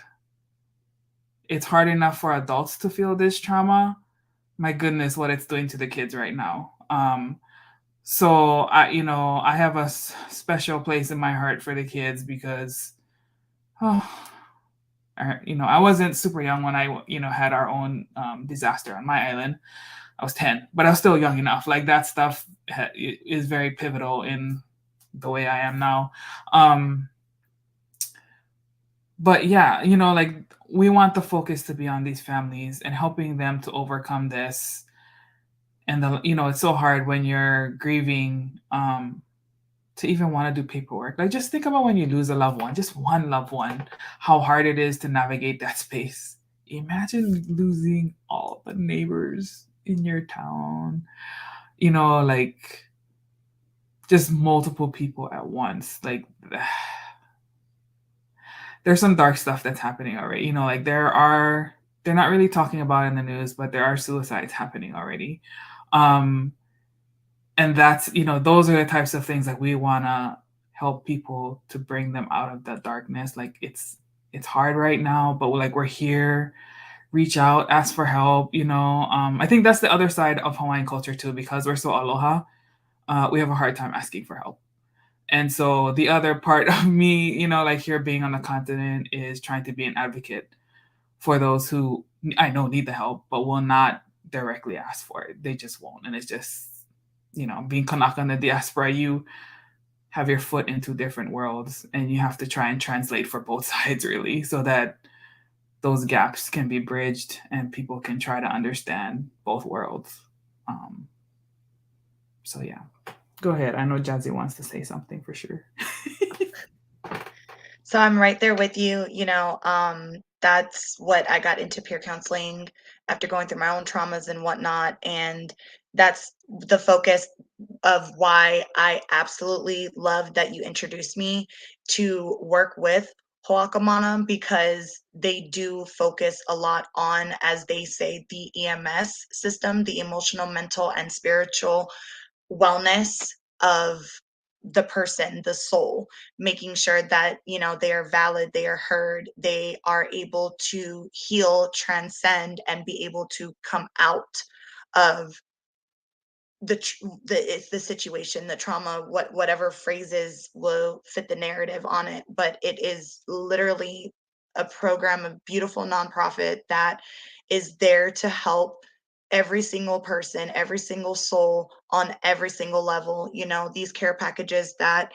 [SPEAKER 3] it's hard enough for adults to feel this trauma. My goodness, what it's doing to the kids right now. So I have a special place in my heart for the kids because, I wasn't super young when I, had our own disaster on my island. I was 10, but I was still young enough. Like that stuff is very pivotal in the way I am now. But yeah, like we want the focus to be on these families and helping them to overcome this. And it's so hard when you're grieving to even want to do paperwork. Like just think about when you lose a loved one, just one loved one, how hard it is to navigate that space. Imagine losing all the neighbors in your town, like just multiple people at once. Like there's some dark stuff that's happening already. You know, like they're not really talking about it in the news, but there are suicides happening already. Um, and that's, you know, those are the types of things that we want to help people to bring them out of the darkness. Like it's hard right now, but like we're here, reach out, ask for help, you know. I think that's the other side of Hawaiian culture too, because we're so aloha, we have a hard time asking for help. And so the other part of me, you know, like here being on the continent is trying to be an advocate for those who I know need the help, but will not directly ask for it. They just won't. And it's just, you know, being Kanaka in the diaspora, you have your foot into different worlds and you have to try and translate for both sides really, so that those gaps can be bridged and people can try to understand both worlds. Um, so yeah, go ahead. I know Jazzy wants to say something for sure.
[SPEAKER 6] So I'm right there with you. That's what I got into peer counseling after going through my own traumas and whatnot. And that's the focus of why I absolutely love that you introduced me to work with Hoakamana, because they do focus a lot on, as they say, the EMS system, the emotional, mental, and spiritual wellness of the person, the soul, making sure that, they are valid, they are heard, they are able to heal, transcend, and be able to come out of the situation, the trauma, whatever phrases will fit the narrative on it. But it is literally a program, a beautiful nonprofit that is there to help every single person, every single soul on every single level. These care packages that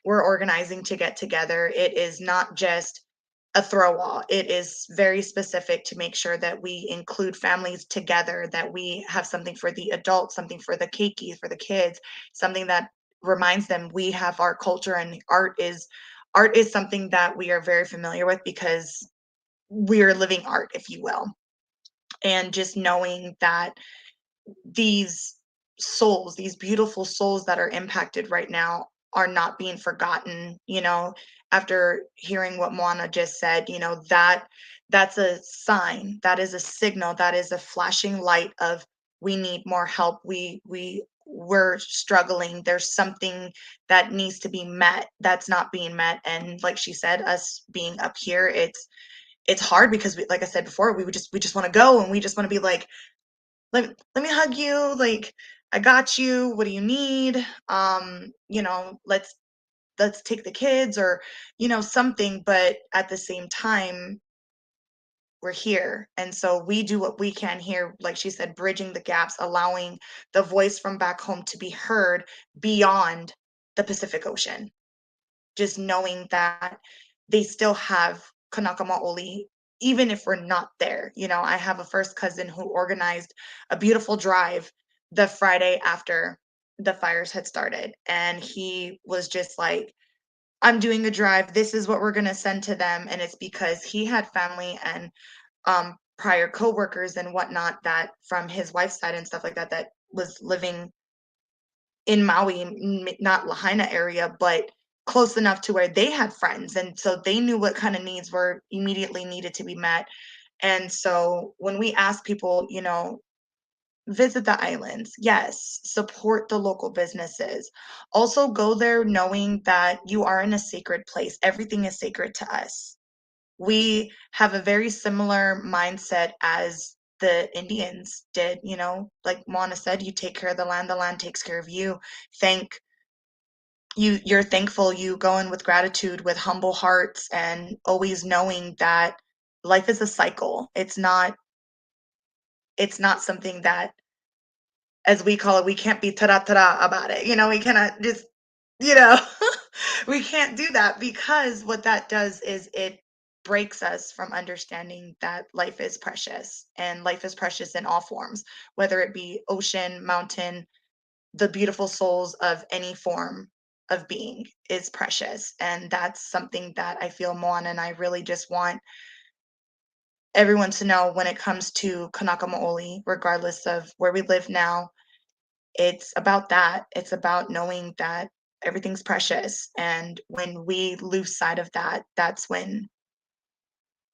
[SPEAKER 6] we're organizing to get together, it is not just a throw all. It is very specific to make sure that we include families together, that we have something for the adults, something for the keiki, for the kids, something that reminds them we have our culture, and art is something that we are very familiar with because we are living art, if you will. And just knowing that these souls, these beautiful souls that are impacted right now, are not being forgotten. After hearing what Moana just said, that's a sign, that is a signal, that is a flashing light of, we need more help. We're struggling. There's something that needs to be met that's not being met. And like she said, us being up here, it's hard because like I said before, we just want to go, and we just want to be like, let me hug you, like, I got you, what do you need? Let's take the kids, or something. But at the same time, we're here, and so we do what we can here, like she said, bridging the gaps, allowing the voice from back home to be heard beyond the Pacific Ocean. Just knowing that they still have Kanaka Maoli, even if we're not there. I have a first cousin who organized a beautiful drive the Friday after the fires had started. And he was just like, I'm doing a drive. This is what we're going to send to them. And it's because he had family and prior coworkers and whatnot, that from his wife's side and stuff like that, that was living in Maui, not Lāhainā area, but close enough to where they had friends. And so they knew what kind of needs were immediately needed to be met. And so when we ask people, visit the islands, yes, support the local businesses. Also go there knowing that you are in a sacred place. Everything is sacred to us. We have a very similar mindset as the Indians did. Like Moana said, you take care of the land takes care of you. You're thankful, you go in with gratitude, with humble hearts, and always knowing that life is a cycle. It's not something that, as we call it, we can't be ta-da about it. We cannot just, you know, we can't do that, because what that does is it breaks us from understanding that life is precious, and life is precious in all forms, whether it be ocean, mountain, the beautiful souls of any form of being is precious. And that's something that I feel Moana and I really just want everyone to know when it comes to Kanaka Maoli, regardless of where we live now. it's about that. It's about knowing that everything's precious. And when we lose sight of that, that's when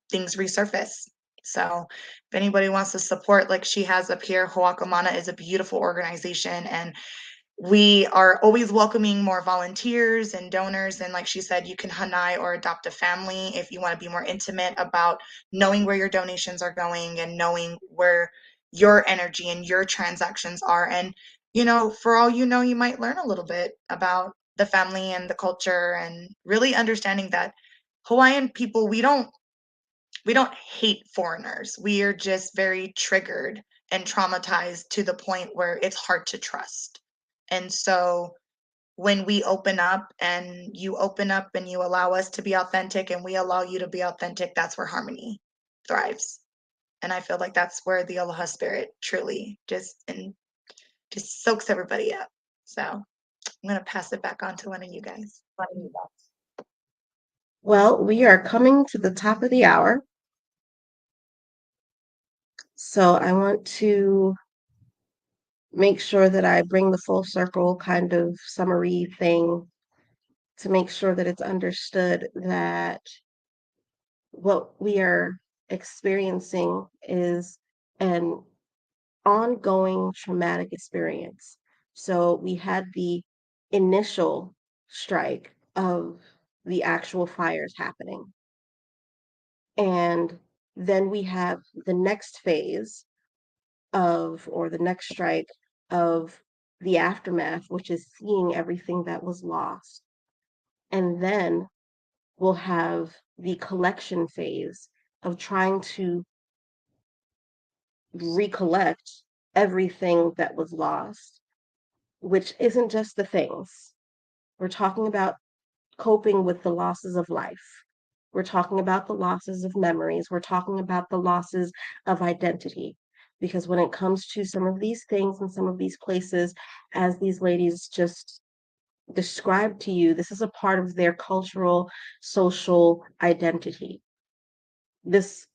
[SPEAKER 6] things resurface. So if anybody wants to support like she has up here, Hoakamana is a beautiful organization, and we are always welcoming more volunteers and donors. And like she said, you can hanai or adopt a family if you want to be more intimate about knowing where your donations are going and knowing where your energy and your transactions are. And, you know, for all you know, you might learn a little bit about the family and the culture, and really understanding that Hawaiian people, we don't hate foreigners. We are just very triggered and traumatized to the point where it's hard to trust. And so when we open up and you open up and you allow us to be authentic and we allow you to be authentic, that's where harmony thrives. And I feel like that's where the Aloha spirit truly just soaks everybody up. So I'm gonna pass it back on to one of you guys.
[SPEAKER 5] Well, we are coming to the top of the hour. So I want to make sure that I bring the full circle kind of summary thing to make sure that it's understood that what we are experiencing is an ongoing traumatic experience. So we had the initial strike of the actual fires happening. And then we have the next phase or the next strike of the aftermath, which is seeing everything that was lost. And then we'll have the collection phase of trying to recollect everything that was lost, which isn't just the things. We're talking about coping with the losses of life. We're talking about the losses of memories. We're talking about the losses of identity. Because when it comes to some of these things and some of these places, as these ladies just described to you, this is a part of their cultural, social identity. This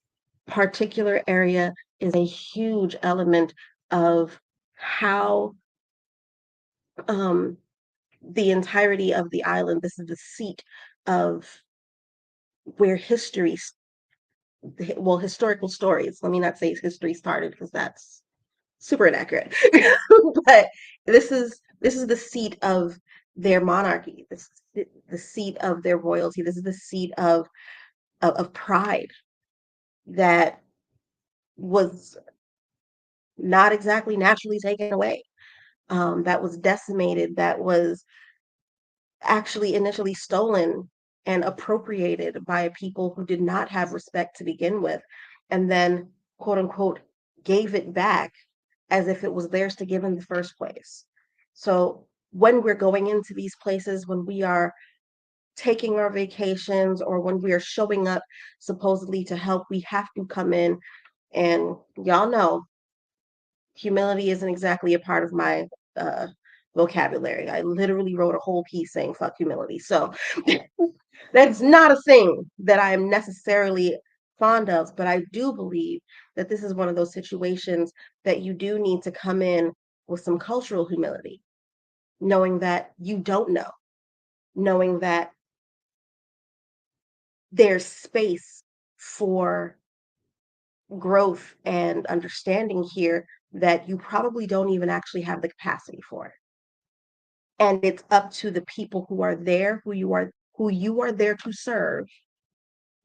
[SPEAKER 5] particular area is a huge element of how the entirety of the island, this is the seat of where historical stories, let me not say history started because that's super inaccurate, but this is the seat of their monarchy, this is the seat of their royalty, this is the seat of pride that was not exactly naturally taken away, that was decimated, that was actually initially stolen and appropriated by people who did not have respect to begin with, and then, quote unquote, gave it back as if it was theirs to give in the first place. So when we're going into these places, when we are taking our vacations, or when we are showing up supposedly to help, we have to come in, and y'all know humility isn't exactly a part of my vocabulary. I literally wrote a whole piece saying fuck humility. So that's not a thing that I am necessarily fond of, but I do believe that this is one of those situations that you do need to come in with some cultural humility, knowing that you don't know, knowing that there's space for growth and understanding here that you probably don't even actually have the capacity for. And it's up to the people who are there, who you are there to serve.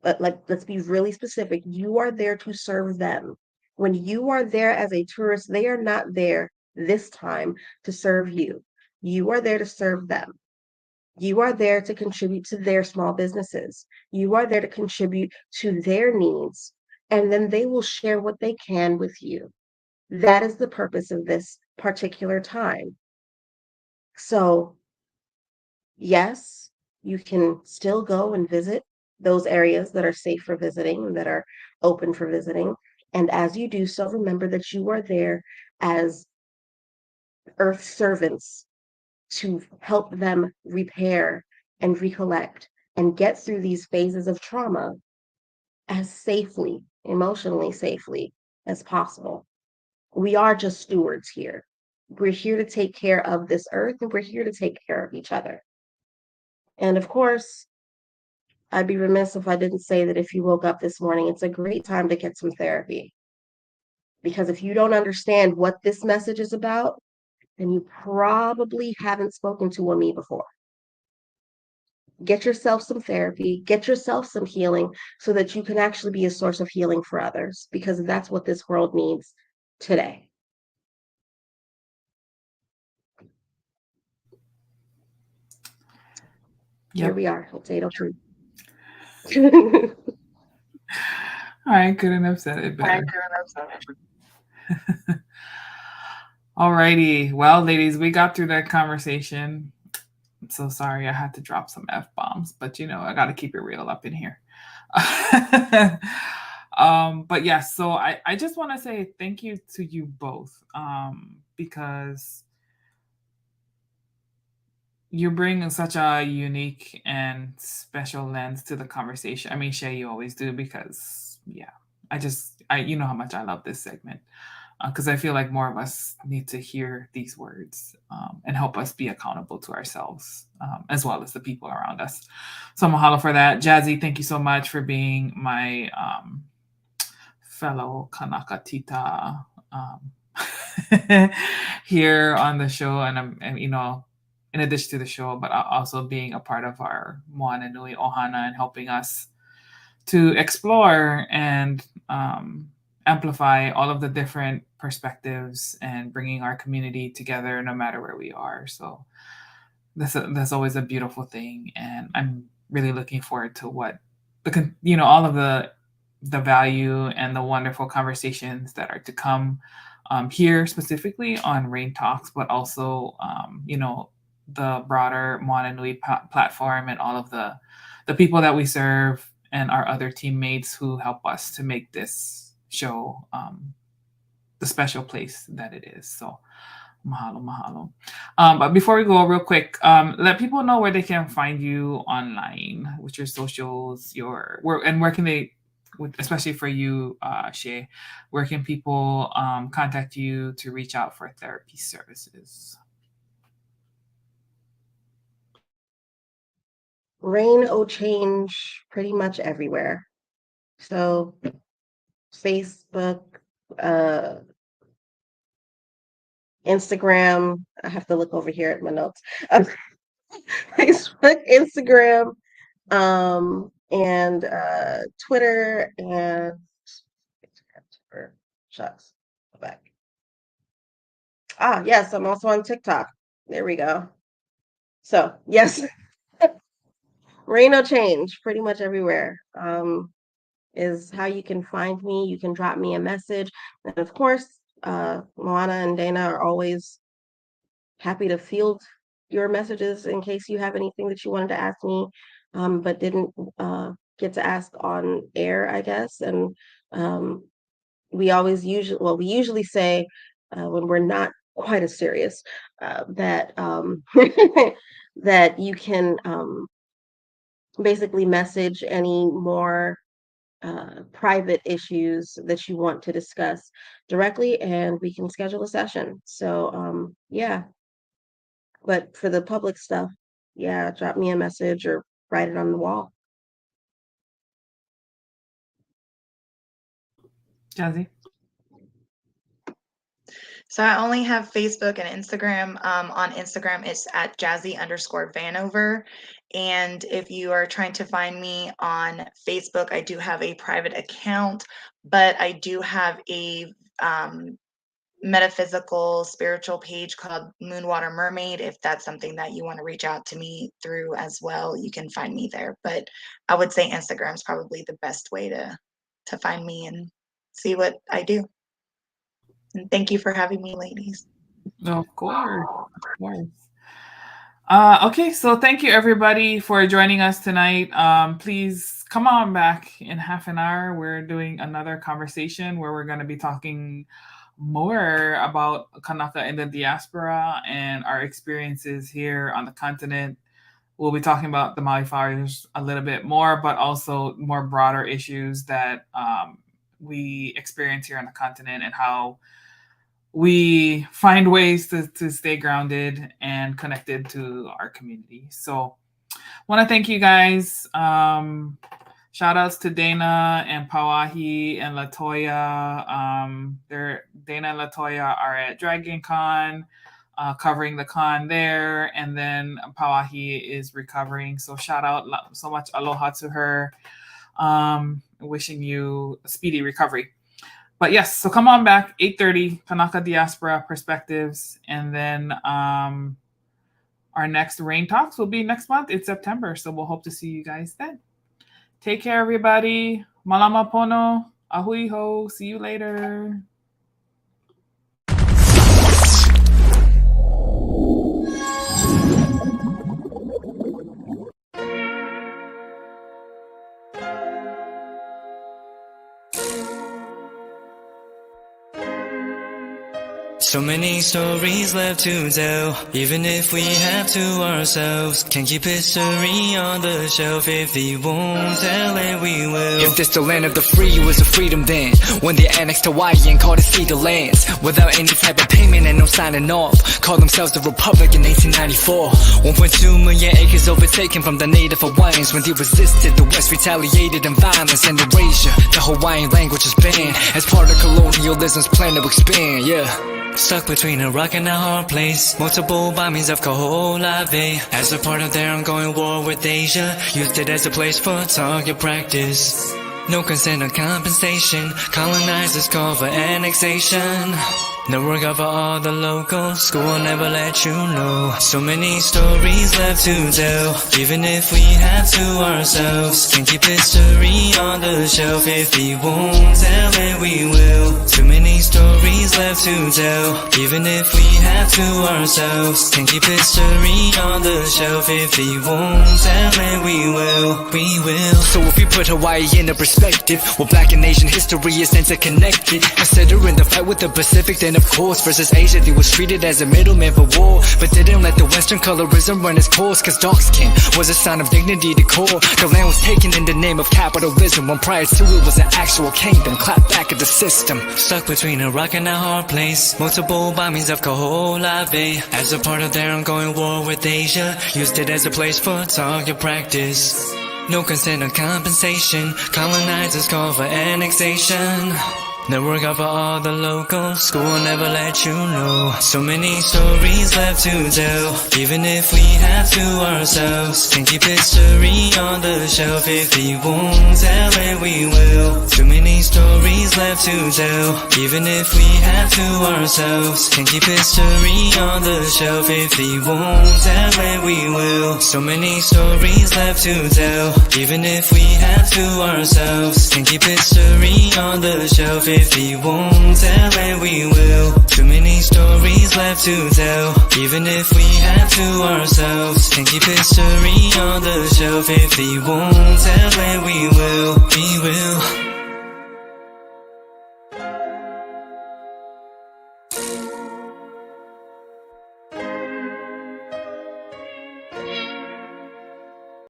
[SPEAKER 5] But let's be really specific. You are there to serve them. When you are there as a tourist, they are not there this time to serve you. You are there to serve them. You are there to contribute to their small businesses. You are there to contribute to their needs. And then they will share what they can with you. That is the purpose of this particular time. So, yes, you can still go and visit those areas that are safe for visiting and that are open for visiting. And as you do so, remember that you are there as earth servants to help them repair and recollect and get through these phases of trauma as safely, emotionally safely as possible. We are just stewards here. We're here to take care of this earth, and we're here to take care of each other. And of course, I'd be remiss if I didn't say that if you woke up this morning, it's a great time to get some therapy. Because if you don't understand what this message is about, then you probably haven't spoken to me before. Get yourself some therapy, get yourself some healing so that you can actually be a source of healing for others, because that's what this world needs today. Here we are. It's 8:02.
[SPEAKER 3] I couldn't have said it better. Alrighty. Well, ladies, we got through that conversation. I'm so sorry I had to drop some F-bombs, but I got to keep it real up in here. But yes, so I just want to say thank you to you both, because you bring such a unique and special lens to the conversation. I mean, Shay, you always do, because you know how much I love this segment, because I feel like more of us need to hear these words, and help us be accountable to ourselves, as well as the people around us. So mahalo for that. Jazzy, thank you so much for being my fellow Kanaka Tita here on the show. And in addition to the show, but also being a part of our Moana Nui Ohana and helping us to explore and amplify all of the different perspectives and bringing our community together no matter where we are. So that's always a beautiful thing. And I'm really looking forward to what all of the value and the wonderful conversations that are to come, here specifically on Rain Talks, but also, the broader Moana Nui platform and all of the people that we serve and our other teammates who help us to make this show the special place that it is. So mahalo. But before we go, real quick, let people know where they can find you online, with your socials, where can they, especially for you, Shay, where can people contact you to reach out for therapy services?
[SPEAKER 5] Rain O Change pretty much everywhere. So Facebook, Instagram. I have to look over here at my notes. Facebook, Instagram, and Twitter, and shucks, go back. Yes, I'm also on TikTok. There we go. So yes, Rain or Change, pretty much everywhere, is how you can find me. You can drop me a message, and of course, Moana and Dana are always happy to field your messages in case you have anything that you wanted to ask me, but didn't get to ask on air, I guess. And we usually say, when we're not quite as serious, that that you can basically message any more private issues that you want to discuss directly, and we can schedule a session. So yeah. But for the public stuff, yeah, drop me a message or write it on the wall.
[SPEAKER 3] Jazzy?
[SPEAKER 6] So I only have Facebook and Instagram. On Instagram, it's at Jazzy_Vanover. And if you are trying to find me on Facebook, I do have a private account, but I do have a metaphysical spiritual page called Moonwater Mermaid. If that's something that you want to reach out to me through as well, you can find me there. But I would say Instagram is probably the best way to find me and see what I do. And thank you for having me, ladies.
[SPEAKER 3] Of course. Okay, so thank you everybody for joining us tonight. Please come on back in half an hour. We're doing another conversation where we're going to be talking more about Kanaka in the diaspora and our experiences here on the continent. We'll be talking about the Maui fires a little bit more, but also more broader issues that we experience here on the continent, and how we find ways to stay grounded and connected to our community. So want to thank you guys. Shout outs to Dana and Pauahi and Latoya. Dana and Latoya are at Dragon Con, covering the con there. And then Pauahi is recovering. So shout out so much aloha to her. Wishing you a speedy recovery. But yes, so come on back, 8:30, Kanaka Diaspora Perspectives. And then our next Rain Talks will be next month in September. So we'll hope to see you guys then. Take care, everybody. Malama pono. Ahui ho. See you later.
[SPEAKER 7] So many stories left to tell, even if we have to ourselves. Can't keep history on the shelf. If we won't tell it, we will.
[SPEAKER 8] If this the land of the free, it was a freedom then. When they annexed Hawaii and called it cedar lands, without any type of payment and no signing off. Called themselves the Republic in 1894. 1.2 million acres overtaken from the Native Hawaiians. When they resisted, the West retaliated in violence and erasure. The Hawaiian language was banned as part of colonialism's plan to expand, yeah.
[SPEAKER 7] Stuck between a rock and a hard place. Multiple bombings of Kaho'olawe. As a part of their ongoing war with Asia, used it as a place for target practice. No consent or compensation. Colonizers call for annexation. No work out for all the locals. School will never let you know. So many stories left to tell, even if we have to ourselves. Can't keep history on the shelf. If we won't tell it, we will. Too many stories left to tell, even if we have to ourselves. Can't keep history on the shelf. If we won't tell it, we will. We will.
[SPEAKER 8] So if we put Hawaii into perspective, well, Black and Asian history is interconnected. Considering the fight with the Pacific, then of course, versus Asia, they was treated as a middleman for war, but didn't let the Western colorism run its course, cause dark skin was a sign of dignity to core. The land was taken in the name of capitalism, when prior to it was an actual kingdom, clapped back at the system.
[SPEAKER 7] Stuck between a rock and a hard place. Multiple bombings of Kaho'olawe. As a part of their ongoing war with Asia, used it as a place for target practice. No consent or compensation. Colonizers call for annexation. No work out for all the locals. School will never let you know. So many stories left to tell, even if we have to ourselves. Can't keep history on the shelf. If we won't tell it, we will. Too many stories left to tell, even if we have to ourselves. Can't keep history on the shelf. If we won't tell it, we will. So many stories left to tell, even if we have to ourselves. Can't keep history on the shelf. If we won't tell it, we will. Too many stories left to tell, even if we have to ourselves. Can't keep history on the shelf. If we won't tell it, we will. We will.